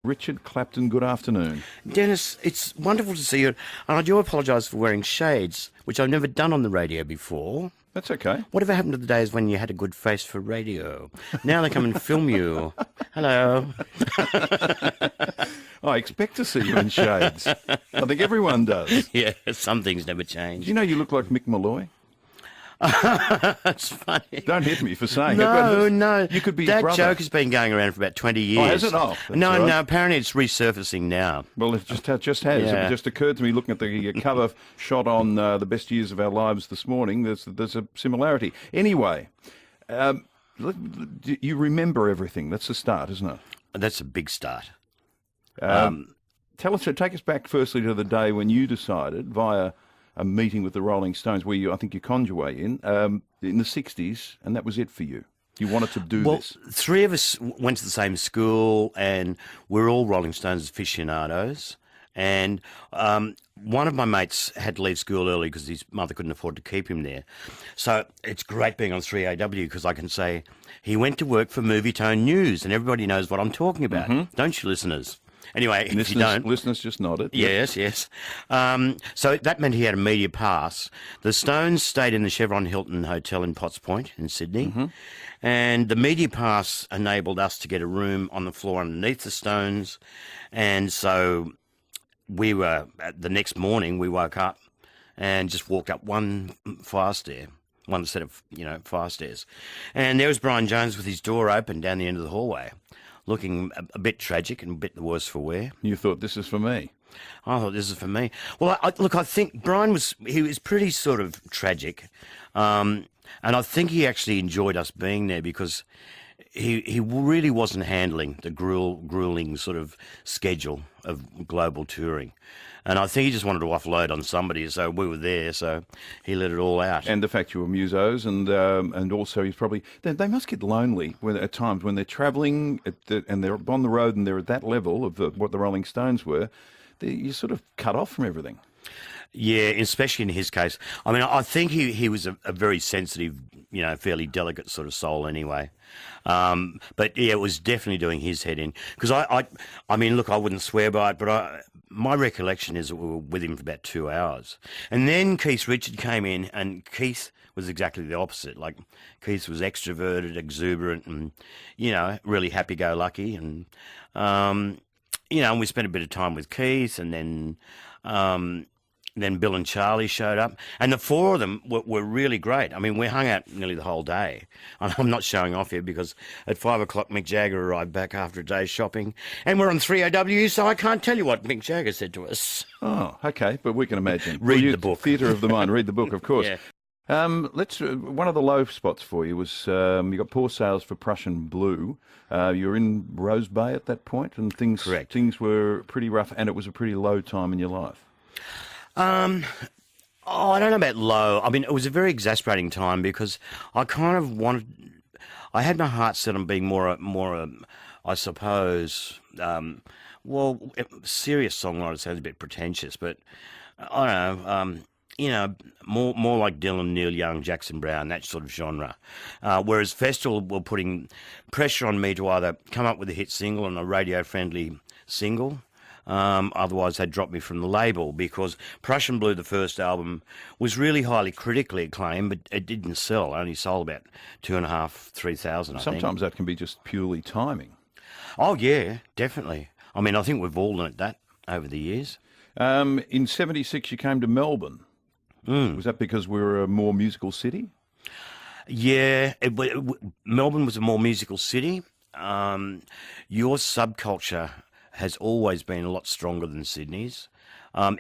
Richard Clapton, good afternoon. Denis, it's wonderful to see you, and I do apologise for wearing shades, which I've never done on the radio before. That's okay. Whatever happened to the days when you had a good face for radio? Now they come and film you. Hello. I expect to see you in shades. I think everyone does. Yeah, some things never change. You know you look like Mick Malloy? That's funny. Don't hit me for saying No, it. no. You could be that his brother. joke has been going around for about 20 years. Oh, has it? Oh, that's no, right. no. Apparently it's resurfacing now. Well, it just has. Yeah. It just occurred to me looking at the cover shot on The Best Years of Our Lives this morning. There's a similarity. Anyway, you remember everything. That's the start, isn't it? That's a big start. Take us back firstly to the day when you decided, via a meeting with the Rolling Stones, where I think you conned your way in the 60s, and that was it for you. You wanted to do this. Well, three of us went to the same school, and we're all Rolling Stones aficionados. And one of my mates had to leave school early because his mother couldn't afford to keep him there. So it's great being on 3AW because I can say he went to work for Movietone News, and everybody knows what I'm talking about. Mm-hmm. Don't you, listeners? Anyway, if you don't... Listeners just nodded. Yes, yes. So that meant he had a media pass. The Stones stayed in the Chevron Hilton Hotel in Potts Point in Sydney. Mm-hmm. And the media pass enabled us to get a room on the floor underneath the Stones. And so the next morning, we woke up and just walked up one set of, fire stairs. And there was Brian Jones with his door open down the end of the hallway, looking a bit tragic and a bit the worse for wear. You thought, this is for me. I thought, this is for me. Well, I think Brian was pretty sort of tragic. And I think he actually enjoyed us being there because he really wasn't handling the grueling sort of schedule of global touring. And I think he just wanted to offload on somebody, so we were there, so he let it all out. And the fact you were musos, and also he's probably... They must get lonely at times when they're travelling and they're on the road and they're at that level of what the Rolling Stones were. You're sort of cut off from everything. Yeah, especially in his case. I mean, I think he was a very sensitive, fairly delicate sort of soul anyway. But yeah, it was definitely doing his head in. Because I mean, look, I wouldn't swear by it, but my recollection is that we were with him for about 2 hours. And then Keith Richard came in, and Keith was exactly the opposite. Like, Keith was extroverted, exuberant, and, really happy-go-lucky. And, and we spent a bit of time with Keith, and then Bill and Charlie showed up. And the four of them were really great. I mean, we hung out nearly the whole day. I'm not showing off here because at 5 o'clock Mick Jagger arrived back after a day's shopping. And we're on 3AW, so I can't tell you what Mick Jagger said to us. Oh, okay. But we can imagine. Read the book. Theatre of the mind. Read the book, of course. Yeah. One of the low spots for you was you got poor sales for Prussian Blue. You were in Rose Bay at that point, and things were pretty rough, and it was a pretty low time in your life. I don't know about low. I mean, it was a very exasperating time because I kind of I had my heart set on being more, I suppose, serious songwriter sounds a bit pretentious, but I don't know, more like Dylan, Neil Young, Jackson Browne, that sort of genre. Whereas Festival were putting pressure on me to either come up with a hit single and a radio-friendly single. Otherwise, they'd drop me from the label because Prussian Blue, the first album, was really highly critically acclaimed, but it didn't sell. It only sold about 2,500, 3,000, I think. Sometimes that can be just purely timing. Oh, yeah, definitely. I mean, I think we've all learnt that over the years. In 76, you came to Melbourne. Was that because we were a more musical city? Yeah, Melbourne was a more musical city. Your subculture has always been a lot stronger than Sydney's.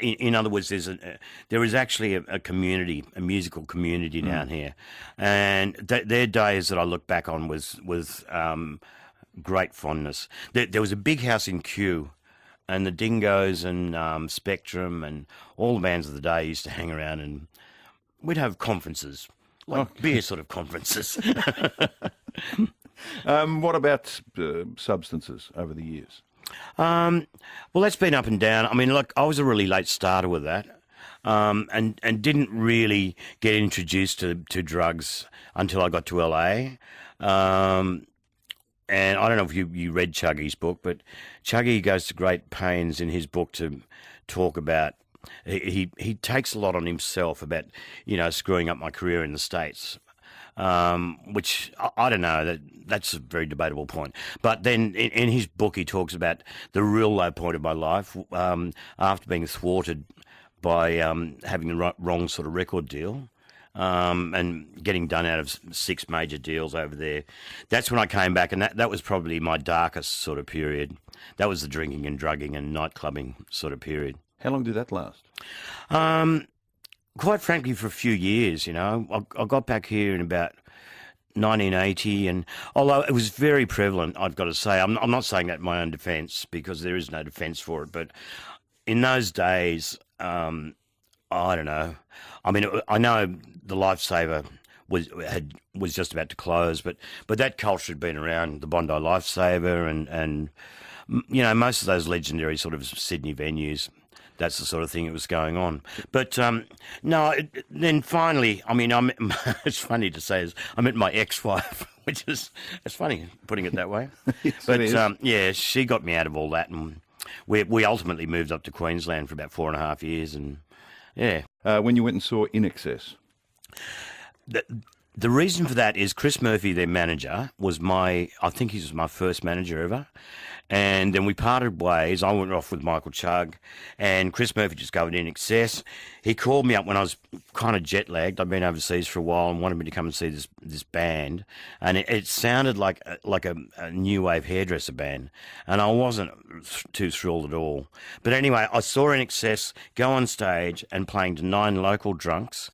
In other words, there is actually a community, a musical community down here. And their days that I look back on with great fondness. There was a big house in Kew, and the Dingoes and Spectrum and all the bands of the day used to hang around, and we'd have conferences, like beer sort of conferences. What about substances over the years? Well, that's been up and down. I mean, look, I was a really late starter with that, and didn't really get introduced to drugs until I got to LA. And And I don't know if you read Chuggy's book, but Chuggy goes to great pains in his book to talk about. He takes a lot on himself about screwing up my career in the States, which I don't know. That's a very debatable point. But then in his book, he talks about the real low point of my life after being thwarted by having the wrong sort of record deal. And getting done out of 6 major deals over there. That's when I came back, and that was probably my darkest sort of period. That was the drinking and drugging and nightclubbing sort of period. How long did that last? Quite frankly, for a few years, I got back here in about 1980, and although it was very prevalent, I've got to say, I'm not saying that in my own defence, because there is no defence for it, but in those days, I don't know. I mean, I know the Lifesaver was just about to close, but that culture had been around, the Bondi Lifesaver, and most of those legendary sort of Sydney venues. That's the sort of thing that was going on. But no, then finally, I mean, it's funny to say, I met my ex-wife, which is, it's funny putting it that way. Yes, but it is. yeah, she got me out of all that, and we ultimately moved up to Queensland for about 4.5 years, and yeah. When you went and saw In Excess? The reason for that is Chris Murphy, their manager, I think he was my first manager ever. And then we parted ways. I went off with Michael Chugg, and Chris Murphy just discovered In Excess. He called me up when I was kind of jet lagged. I'd been overseas for a while and wanted me to come and see this band. And it sounded like a new wave hairdresser band. And I wasn't too thrilled at all. But anyway, I saw In Excess go on stage and playing to 9 local drunks.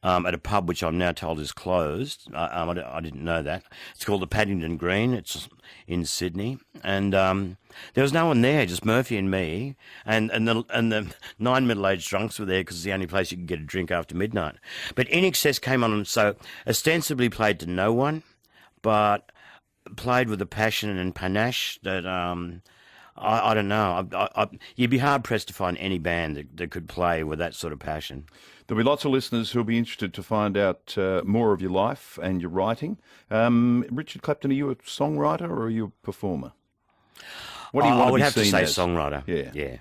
At a pub which I'm now told is closed. I didn't know that. It's called the Paddington Green. It's in Sydney, and there was no one there, just Murphy and me, and the 9 middle-aged drunks were there because it's the only place you could get a drink after midnight. But In Excess came on, and so ostensibly played to no one, but played with a passion and panache that I don't know. You'd be hard pressed to find any band that could play with that sort of passion. There'll be lots of listeners who'll be interested to find out more of your life and your writing. Richard Clapton, are you a songwriter or are you a performer? What do you want I would to be have to seen say as? songwriter. Yeah.